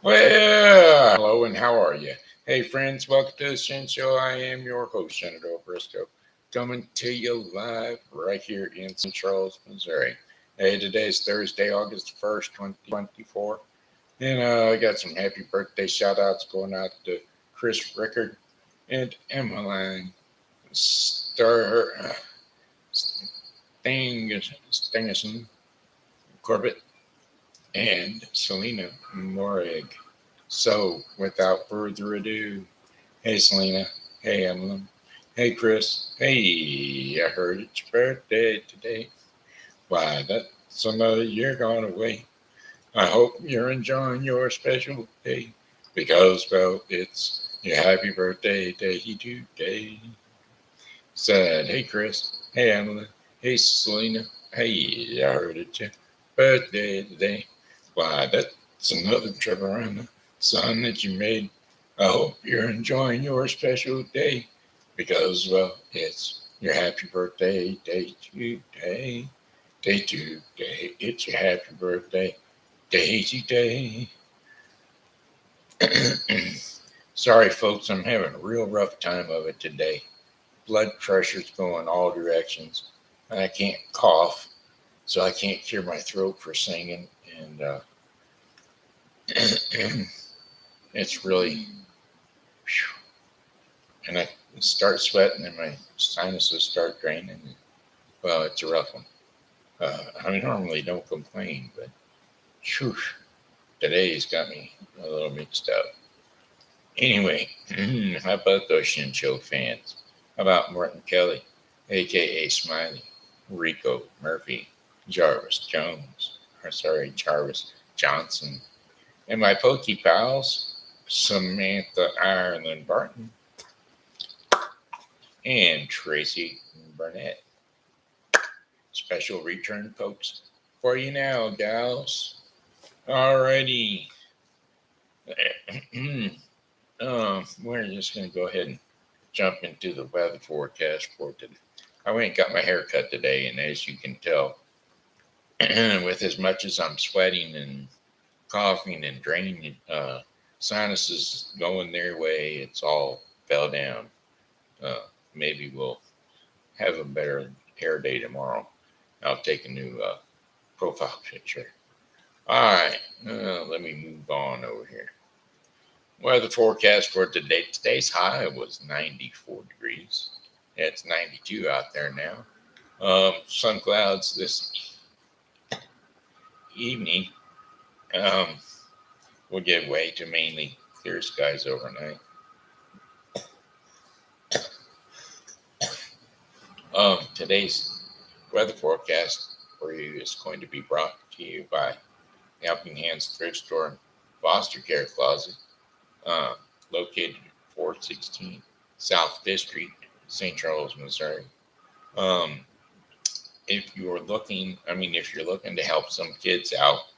Well, hello and how are you? Hey, friends, welcome to the Shen Show. I am your host, Senator Briscoe, coming to you live right here in St. Charles, Missouri. Hey, today is Thursday, August 1st, 2024. And I got some happy birthday shout outs going out to Chris Richardt and Emelin Satingasin Corbita and Selena Morag. So, without further ado, hey Selena, hey Emelin, hey Chris, hey, I heard it's your birthday today. Why, that's another year gone away. I hope you're enjoying your special day because, well, it's your happy birthday day today. Said, hey Chris, hey Emelin, hey Selena, hey, I heard it's your birthday today. Why, that's another trip around the sun that you made. I hope you're enjoying your special day because, well, it's your happy birthday day today. Day today. It's your happy birthday day today. Sorry, folks, I'm having a real rough time of it today. Blood pressure's going all directions, and I can't cough, so I can't clear my throat for singing, and it's really, and I start sweating, and my sinuses start draining. Well, it's a rough one. I normally don't complain, but whew, today's got me a little mixed up. Anyway, how about those Shin Show fans? How about Martin Kelly, a.k.a. Smiley, Rico Murphy, Jarvis Johnson, and my Pokey pals, Samantha Irelan-Barton and Tracy Bernat. Special return, folks, for you now, gals. Alrighty. We're just going to go ahead and jump into the weather forecast for today. I went and got my hair cut today, and as you can tell, with as much as I'm sweating and coughing and draining, sinuses going their way, it's all fell down. Maybe we'll have a better hair day tomorrow. I'll take a new profile picture. All right, let me move on over here. Weather forecast for today. Today's high was 94 degrees. It's 92 out there now. Sun clouds this evening will give way to mainly clear skies overnight. Today's weather forecast for you is going to be brought to you by Helping Hands Thrift Store and Foster Care Closet, located at 416 South 5th Street, St. Charles, Missouri. If you're looking to help some kids out,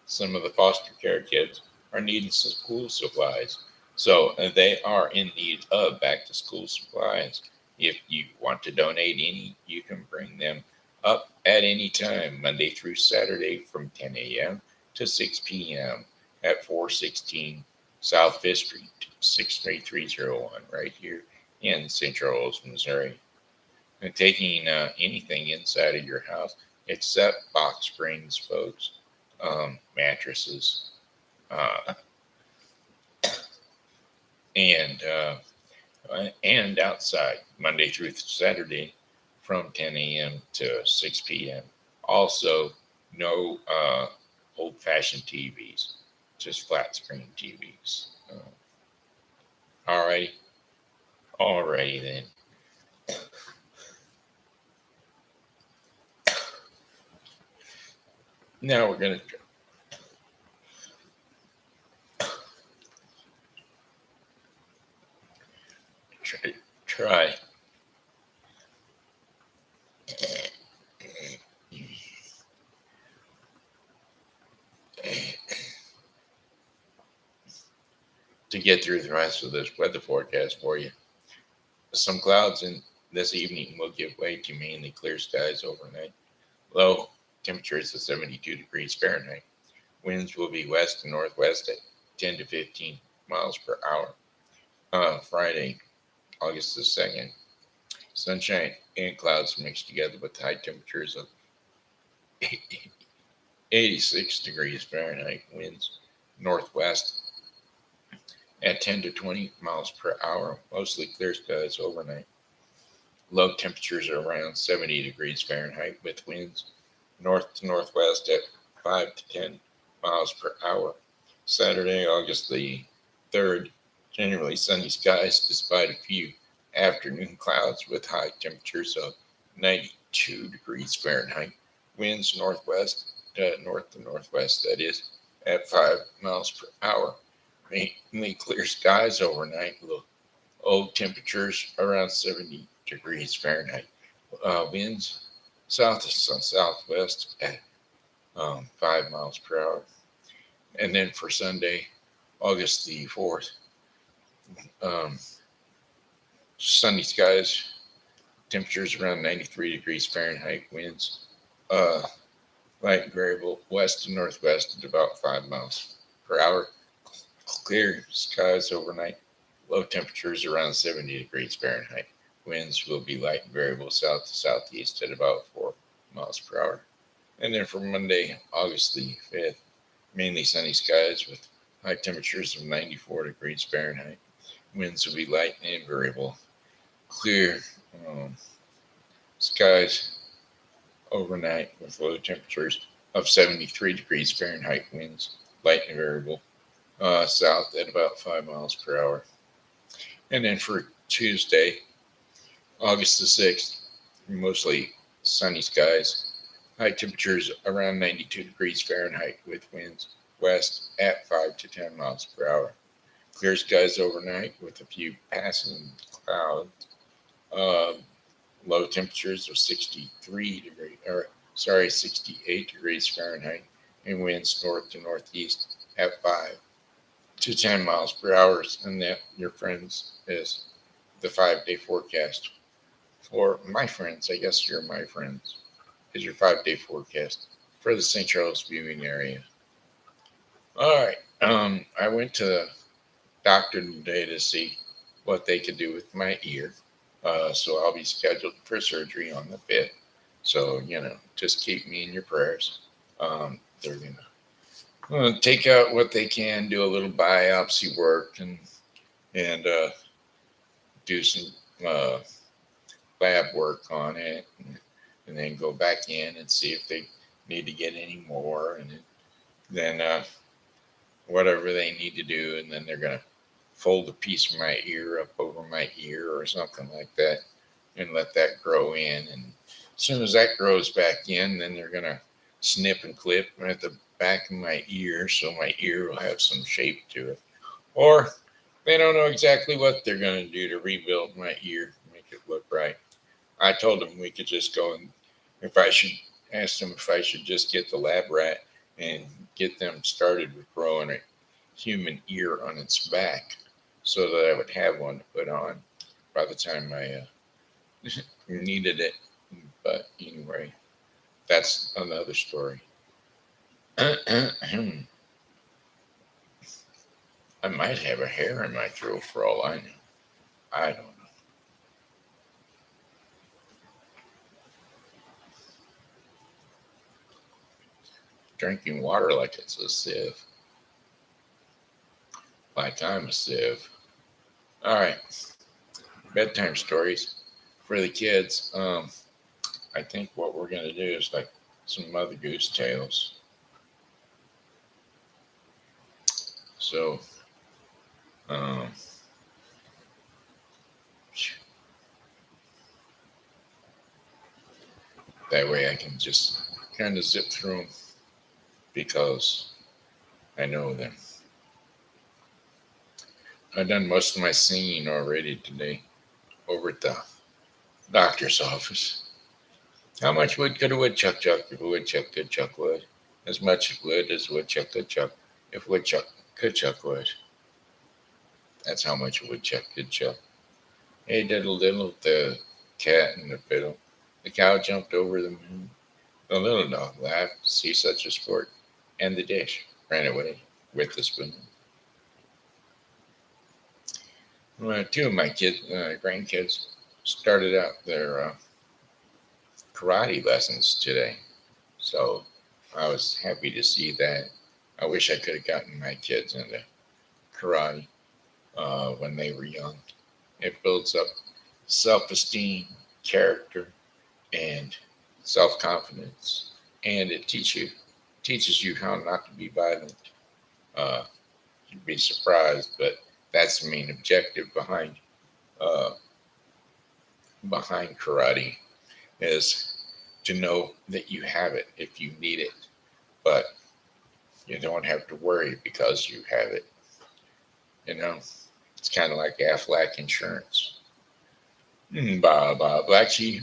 some of the foster care kids are needing some school supplies. So they are in need of back to school supplies. If you want to donate any, you can bring them up at any time, Monday through Saturday from 10 a.m. to 6 p.m. at 416 South 5th Street, 63301, right here in St. Charles, Missouri. And taking anything inside of your house except box springs, folks, mattresses, and outside Monday through Saturday from 10 a.m. to 6 p.m. Also, no old-fashioned TVs, just flat screen TVs. Alrighty then. Now we're going to try to get through the rest of this weather forecast for you. Some clouds in this evening will give way to mainly clear skies overnight. Low temperatures of 72 degrees Fahrenheit. Winds will be west and northwest at 10 to 15 miles per hour. Friday, August the 2nd. Sunshine and clouds mixed together with high temperatures of 86 degrees Fahrenheit. Winds northwest at 10 to 20 miles per hour. Mostly clear skies overnight. Low temperatures are around 70 degrees Fahrenheit with winds north to northwest at 5 to 10 miles per hour. Saturday, August the 3rd, generally sunny skies despite a few afternoon clouds with high temperatures of 92 degrees Fahrenheit. Winds northwest, north to northwest, that is, at 5 miles per hour. Mainly clear skies overnight. Low temperatures around 70 degrees Fahrenheit. Winds south to southwest at 5 miles per hour. And then for Sunday, August the 4th, um, sunny skies, temperatures around 93 degrees Fahrenheit, winds light variable west to northwest at about 5 miles per hour. Clear skies overnight, low temperatures around 70 degrees Fahrenheit. Winds will be light and variable south to southeast at about 4 miles per hour. And then for Monday, August the 5th, mainly sunny skies with high temperatures of 94 degrees Fahrenheit. Winds will be light and variable. Clear skies overnight with low temperatures of 73 degrees Fahrenheit. Winds light and variable south at about 5 miles per hour. And then for Tuesday, August the 6th, mostly sunny skies. High temperatures around 92 degrees Fahrenheit with winds west at 5 to 10 miles per hour. Clear skies overnight with a few passing clouds. Low temperatures of 68 degrees Fahrenheit, and winds north to northeast at 5 to 10 miles per hour. And that, your friends, is the 5-day forecast. For my friends, I guess you're my friends, is your 5-day forecast for the St. Charles viewing area. All right. I went to the doctor today to see what they could do with my ear. So I'll be scheduled for surgery on the 5th. So, just keep me in your prayers. They're going to take out what they can, do a little biopsy work, and do some lab work on it, and then go back in and see if they need to get any more, and then whatever they need to do, and then they're going to fold a piece of my ear up over my ear or something like that and let that grow in. And as soon as that grows back in, then they're going to snip and clip at the back of my ear so my ear will have some shape to it. Or they don't know exactly what they're going to do to rebuild my ear, make it look right. I told them we could just go and ask them if I should just get the lab rat and get them started with growing a human ear on its back so that I would have one to put on by the time I needed it. But anyway, that's another story. I might have a hair in my throat for all I know. I don't know. Drinking water like it's a sieve. Like I'm a sieve. All right. Bedtime stories for the kids. I think what we're going to do is like some Mother Goose tales. So, that way I can just kind of zip through them because I know them. I've done most of my singing already today over at the doctor's office. How much wood could a woodchuck chuck if a woodchuck could chuck wood? As much wood as a woodchuck could chuck if a woodchuck could chuck wood. That's how much a woodchuck could chuck. Hey, diddle diddle, the cat and the fiddle. The cow jumped over the moon. The little dog laughed to see such a sport, and the dish ran away with the spoon. Well, two of my grandkids, started out their karate lessons today. So I was happy to see that. I wish I could have gotten my kids into karate when they were young. It builds up self esteem, character, and self confidence, and it teaches you how not to be violent. Uh, you'd be surprised, but that's the main objective uh, behind karate is to know that you have it if you need it, but you don't have to worry because you have it. You know, it's kind of like Aflac insurance. Black sheep,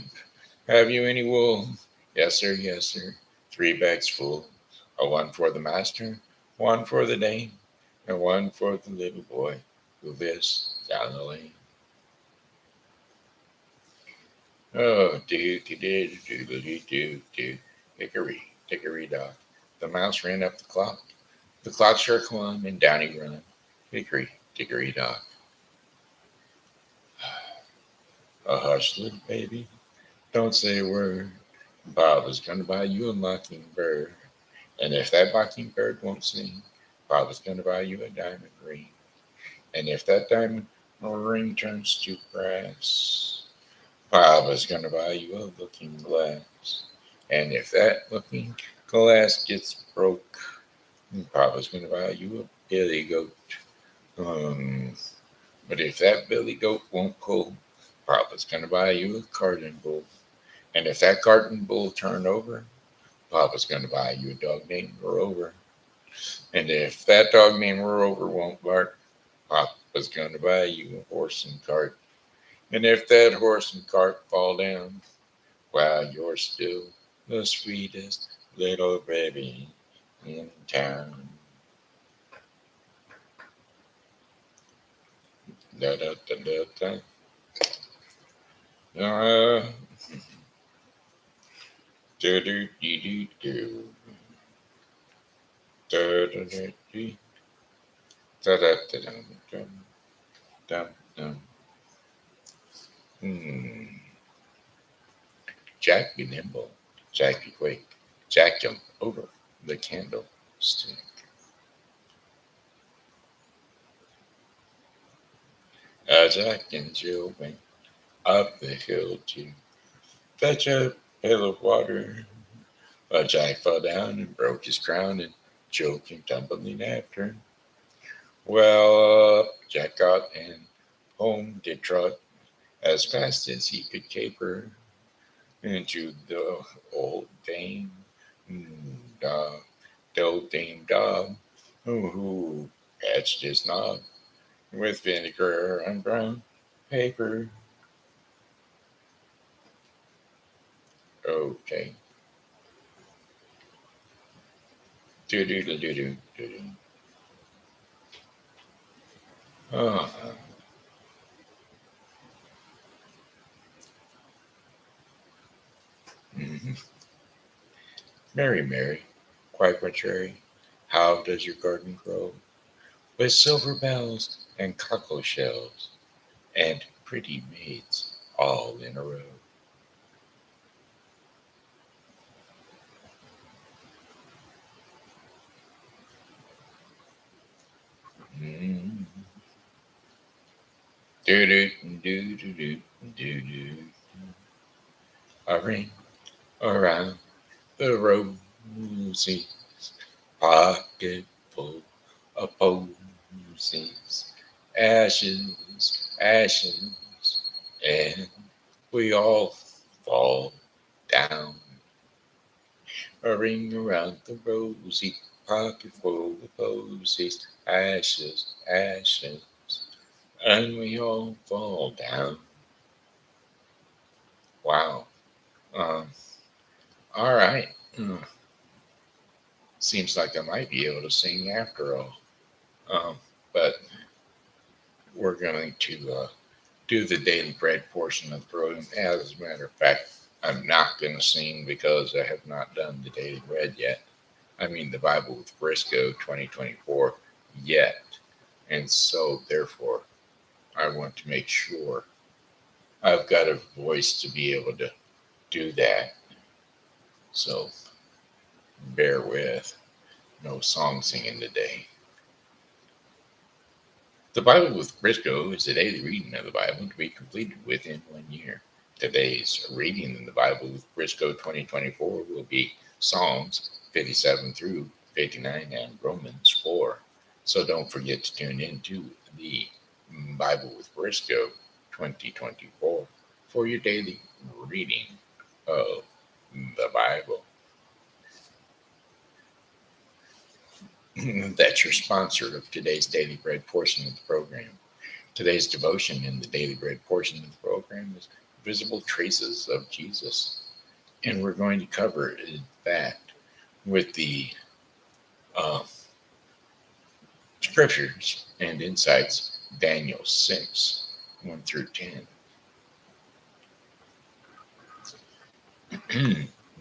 have you any wool? Yes, sir, yes, sir. 3 bags full. A one for the master, one for the dame, and one for the little boy who lives down the lane. Oh, do. Hickory, dickory dock. The mouse ran up the clock. The clock struck one, and down he run. Hickory, dickory dock. Hush, little baby. Don't say a word. Bob is going to buy you a mockingbird. And if that mockingbird won't sing, Bob is going to buy you a diamond ring. And if that diamond ring turns to brass, Bob is going to buy you a looking glass. And if that looking glass gets broke, Papa's going to buy you a billy goat. Um, but if that billy goat won't pull, Papa's going to buy you a carton bull. And if that carton bull turned over, Papa's going to buy you a dog named Rover. And if that dog named Rover won't bark, Papa's going to buy you a horse and cart. And if that horse and cart fall down, well, you're still the sweetest little baby in town. Da da da da da. Do do do do do. Da da da da. Da da da da da. Da da. Jack be nimble, Jack be quick. Jack jumped over the candlestick. Jack and Jill went up the hill to fetch a pail of water. Jack fell down and broke his crown, and Jill came tumbling after. Well, Jack got and home did trot as fast as he could caper into the old dame. Dog, the old dame dog, who patched his knob with vinegar and brown paper. Okay. Do do do do do do. Oh, mm-hmm. Mary, Mary, quite contrary, how does your garden grow? With silver bells and cockle shells and pretty maids all in a row. Mm. Do do do do do do do. A ring around the rosy pocket full of posies, ashes, ashes, and we all fall down. A ring around the rosy pocket full of posies, ashes, ashes, and we all fall down. Wow. Um, all right. Seems like I might be able to sing after all. But we're going to do the daily bread portion of the program. As a matter of fact, I'm not going to sing because I have not done the daily bread yet. the Bible with Briscoe 2024 yet. And so, therefore, I want to make sure I've got a voice to be able to do that. So, bear with. No song singing today. The Bible with Briscoe is a daily reading of the Bible to be completed within 1 year. Today's reading in the Bible with Briscoe 2024 will be Psalms 57 through 59 and Romans 4. So don't forget to tune in to the Bible with Briscoe 2024 for your daily reading of the Bible. That's your sponsor of today's Daily Bread portion of the program. Today's devotion in the Daily Bread portion of the program is Visible Traces of Jesus. And we're going to cover that with the scriptures and insights, Daniel 6, 1 through 10.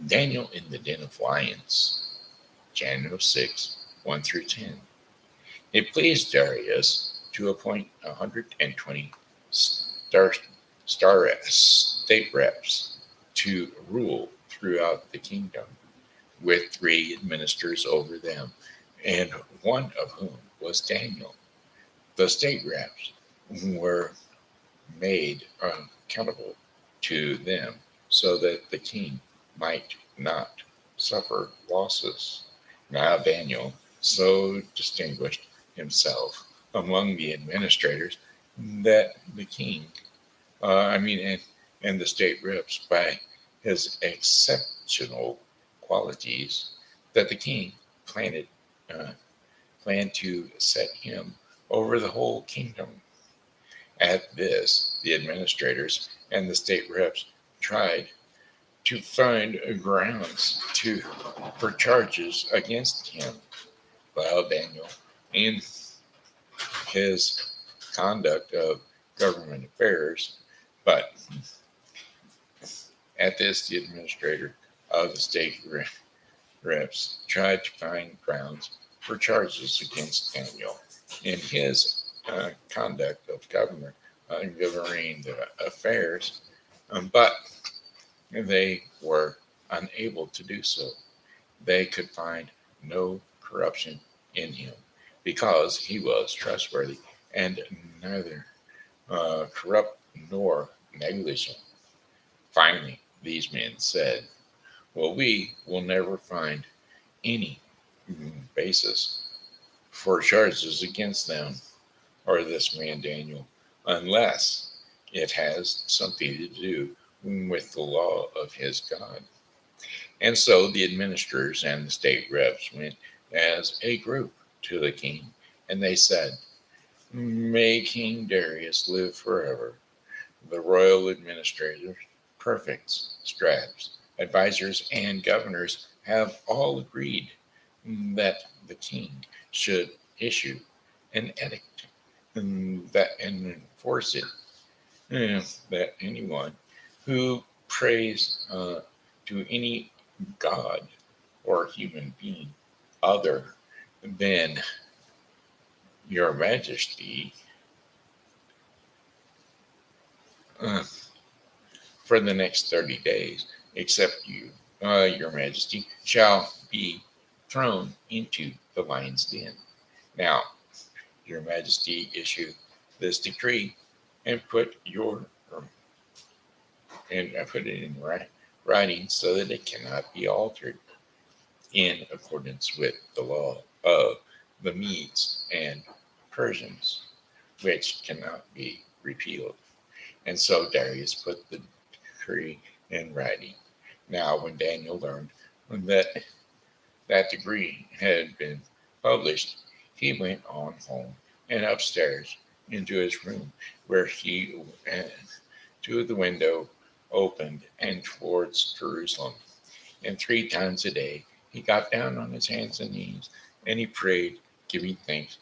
Daniel in the Den of Lions, Daniel 6, 1 through 10. It pleased Darius to appoint 120 state reps to rule throughout the kingdom, with 3 administrators over them, and one of whom was Daniel. The state reps were made accountable to them so that the king might not suffer losses. Now Daniel so distinguished himself among the administrators that the king, and the state reps by his exceptional qualities, that the king planned to set him over the whole kingdom. At this, the administrators and the state reps tried to find grounds for charges against him, while Daniel, in his conduct of government affairs, but at this, the administrator of the state reps tried to find grounds for charges against Daniel in his conduct of governing the affairs, but they were unable to do so. They could find no corruption in him because he was trustworthy and neither corrupt nor negligent. Finally, these men said, well, we will never find any basis for charges against them or this man Daniel unless it has something to do with the law of his God. And so the administrators and the state reps went as a group to the king, and they said, may King Darius live forever. The royal administrators, prefects, scribes, advisors, and governors have all agreed that the king should issue an edict and enforce it, that anyone who prays to any god or human being other than your majesty for the next 30 days, except you, your majesty, shall be thrown into the lion's den. Now, your majesty issue this decree and put it in writing so that it cannot be altered in accordance with the law of the Medes and Persians, which cannot be repealed. And so Darius put the decree in writing. Now, when Daniel learned that decree had been published, he went on home and upstairs into his room, where he to the window opened and towards Jerusalem. And 3 times a day he got down on his hands and knees and he prayed, giving thanks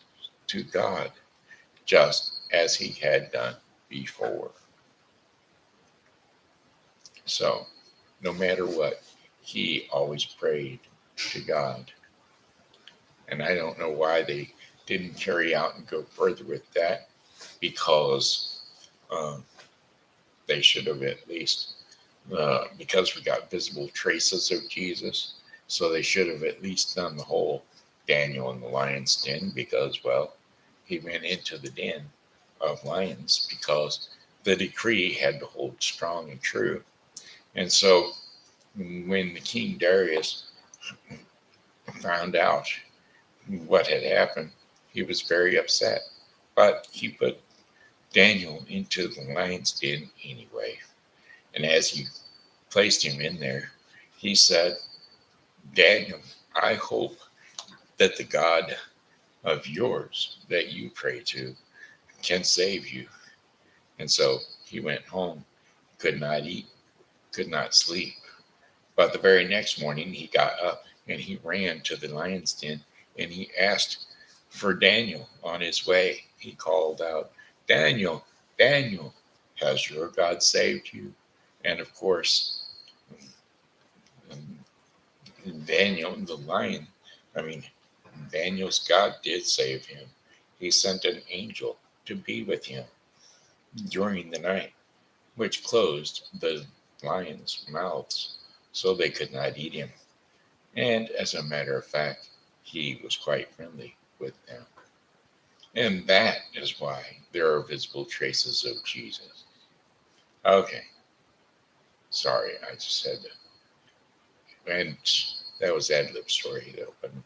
to God, just as he had done before. So, no matter what, he always prayed to God. And I don't know why they didn't carry out and go further with that, because um, they should have at least, because we got visible traces of Jesus, so they should have at least done the whole Daniel in the lion's den, because, well, he went into the den of lions because the decree had to hold strong and true. And so when the King Darius found out what had happened, he was very upset. But he put Daniel into the lion's den anyway. And as he placed him in there, he said, Daniel, I hope that the God of yours that you pray to can save you. And so he went home, could not eat, could not sleep. But the very next morning, he got up and he ran to the lion's den and he asked for Daniel on his way. He called out, Daniel, Daniel, has your God saved you? And of course, Daniel, the lion, I mean, Daniel's God did save him. He sent an angel to be with him during the night, which closed the lions' mouths so they could not eat him. And as a matter of fact, he was quite friendly with them. And that is why there are visible traces of Jesus. Okay, sorry, I just said that. And that was ad lib story that opened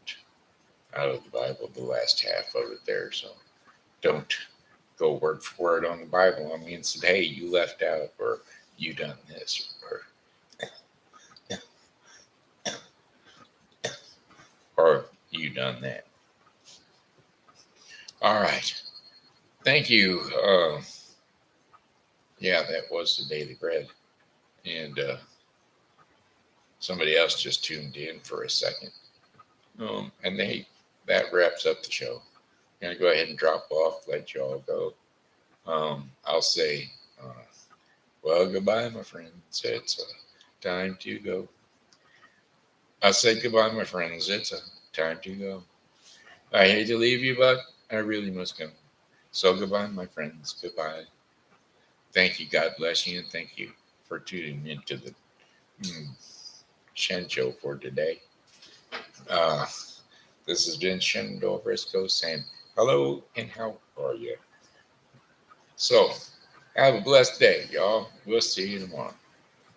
out of the Bible, the last half of it there. So don't go word for word on the Bible. I mean, said, hey, you left out, or you done this, or you done that. All right. Thank you. Yeah, that was the Daily Bread. And somebody else just tuned in for a second. And that wraps up the show. I'm going to go ahead and drop off, let you all go. I'll say, well, goodbye, my friends. It's time to go. I said goodbye, my friends. It's time to go. I hate to leave you, but I really must go. So goodbye, my friends. Goodbye. Thank you. God bless you. And thank you for tuning into the Shen Show for today. This has been Shenandoah Briscoe saying hello and how are you? So have a blessed day, y'all. We'll see you tomorrow.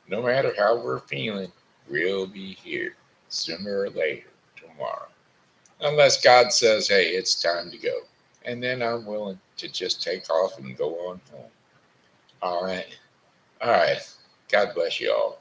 No matter how we're feeling, we'll be here sooner or later tomorrow. Unless God says, hey, it's time to go. And then I'm willing to just take off and go on home. All right. All right. God bless you all.